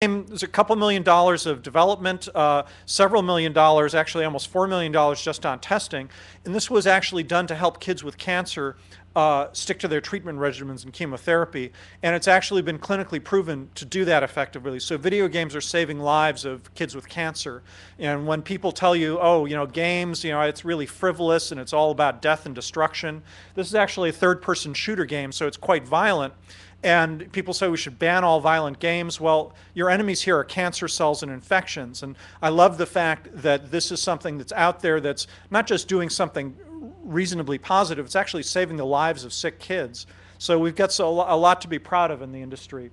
There's a couple $1 million of development, several $1 million, actually almost $4 million just on testing. And this was actually done to help kids with cancer stick to their treatment regimens and chemotherapy. And it's actually been clinically proven to do that effectively. So video games are saving lives of kids with cancer. And when people tell you, oh, games, it's really frivolous and it's all about death and destruction, this is actually a third-person shooter game, so it's quite violent. And people say we should ban all violent games. Well, your enemies here are cancer cells and infections. And I love the fact that this is something that's out there that's not just doing something reasonably positive, it's actually saving the lives of sick kids. So we've got a lot to be proud of in the industry.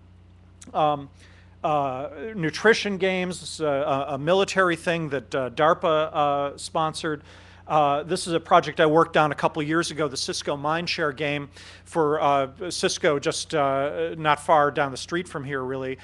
Nutrition games, a military thing that DARPA sponsored. This is a project I worked on a couple years ago, the Cisco Mindshare game for Cisco, just not far down the street from here, really,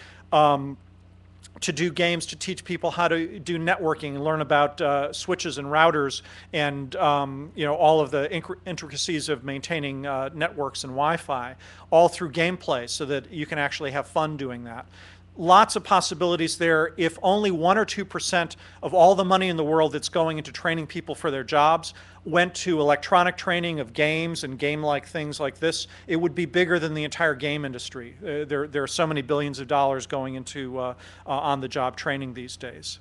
to do games to teach people how to do networking and learn about switches and routers and all of the intricacies of maintaining networks and Wi-Fi, all through gameplay so that you can actually have fun doing that. Lots of possibilities there. If only 1 or 2% of all the money in the world that's going into training people for their jobs went to electronic training of games and game-like things like this, it would be bigger than the entire game industry. There are so many billions of dollars going into on-the-job training these days.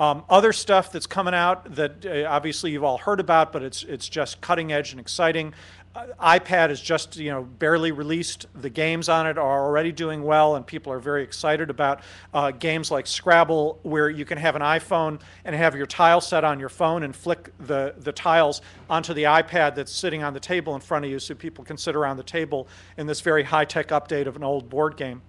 Other stuff that's coming out that obviously you've all heard about, but it's just cutting edge and exciting. iPad has just barely released. The games on it are already doing well, and people are very excited about games like Scrabble, where you can have an iPhone and have your tile set on your phone and flick the tiles onto the iPad that's sitting on the table in front of you, so people can sit around the table in this very high-tech update of an old board game.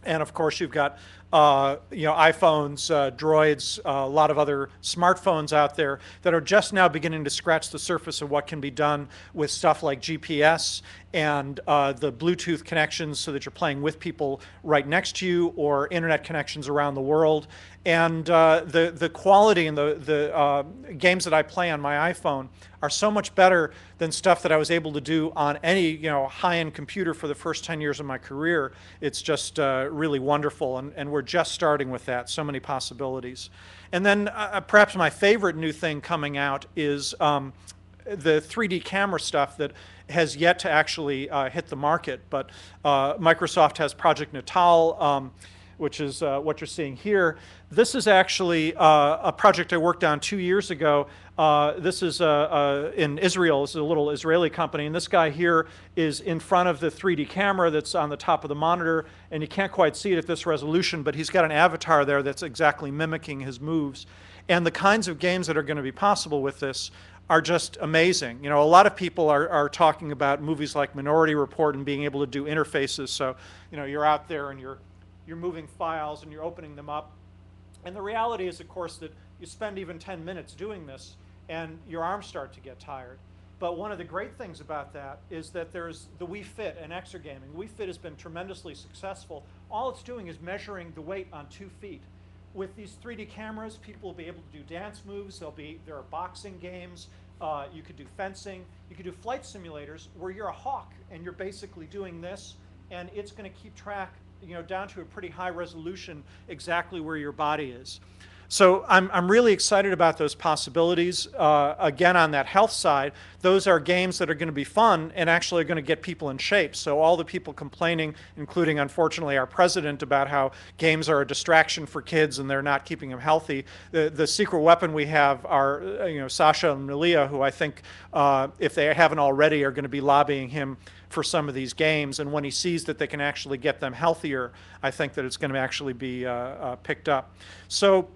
And of course, you've got iPhones, Droids, a lot of other smartphones out there that are just now beginning to scratch the surface of what can be done with stuff like GPS and the Bluetooth connections so that you're playing with people right next to you, or internet connections around the world. And the quality in the games that I play on my iPhone are so much better than stuff that I was able to do on any high-end computer for the first 10 years of my career. It's just really wonderful, and we're just starting with that. So many possibilities. And then perhaps my favorite new thing coming out is the 3D camera stuff that has yet to actually hit the market. But Microsoft has Project Natal, which is what you're seeing here. This is actually a project I worked on 2 years ago. This is in Israel. This is a little Israeli company, and this guy here is in front of the 3D camera that's on the top of the monitor, and you can't quite see it at this resolution, but he's got an avatar there that's exactly mimicking his moves. And the kinds of games that are going to be possible with this are just amazing. A lot of people are talking about movies like Minority Report and being able to do interfaces. So, you're out there and you're moving files and you're opening them up. And the reality is, of course, that you spend even 10 minutes doing this and your arms start to get tired. But one of the great things about that is that there's the Wii Fit and Exergaming. Wii Fit has been tremendously successful. All it's doing is measuring the weight on 2 feet. With these 3D cameras, people will be able to do dance moves. There are boxing games. You could do fencing. You could do flight simulators where you're a hawk and you're basically doing this, and it's going to keep track down to a pretty high resolution exactly where your body is. So I'm really excited about those possibilities. Again, on that health side, those are games that are going to be fun and actually are going to get people in shape. So all the people complaining, including, unfortunately, our president, about how games are a distraction for kids and they're not keeping them healthy, the secret weapon we have are Sasha and Malia, who I think, if they haven't already, are going to be lobbying him for some of these games. And when he sees that they can actually get them healthier, I think that it's going to actually be picked up. So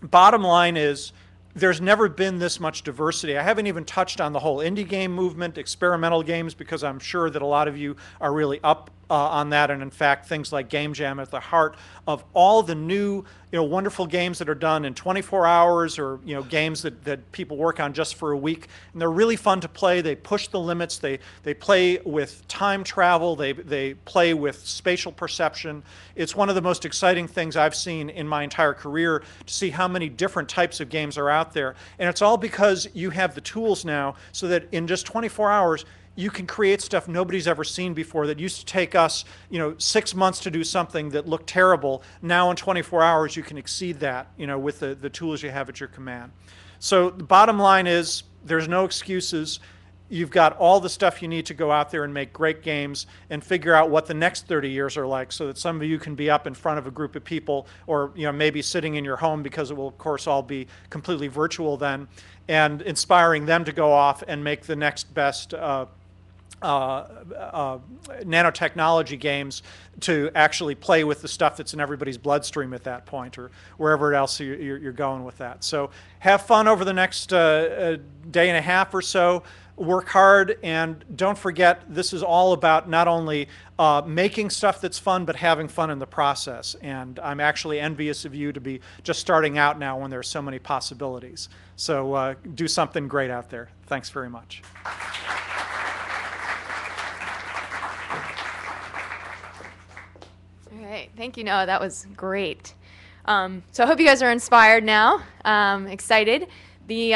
bottom line is, there's never been this much diversity. I haven't even touched on the whole indie game movement, experimental games, because I'm sure that a lot of you are really up on that. And in fact, things like Game Jam at the heart of all the new, wonderful games that are done in 24 hours, or games that people work on just for a week, and they're really fun to play. They push the limits. They play with time travel. They play with spatial perception. It's one of the most exciting things I've seen in my entire career, to see how many different types of games are out there. And it's all because you have the tools now, so that in just 24 hours you can create stuff nobody's ever seen before that used to take us, 6 months to do something that looked terrible. Now in 24 hours, you can exceed that, with the tools you have at your command. So the bottom line is there's no excuses. You've got all the stuff you need to go out there and make great games and figure out what the next 30 years are like, so that some of you can be up in front of a group of people, or maybe sitting in your home, because it will of course all be completely virtual then, and inspiring them to go off and make the next best nanotechnology games to actually play with the stuff that's in everybody's bloodstream at that point, or wherever else you're going with that. So have fun over the next day and a half or so. Work hard, and don't forget, this is all about not only making stuff that's fun, but having fun in the process. And I'm actually envious of you to be just starting out now when there are so many possibilities. So do something great out there. Thanks very much. All right, thank you, Noah. That was great. So I hope you guys are inspired now, excited. The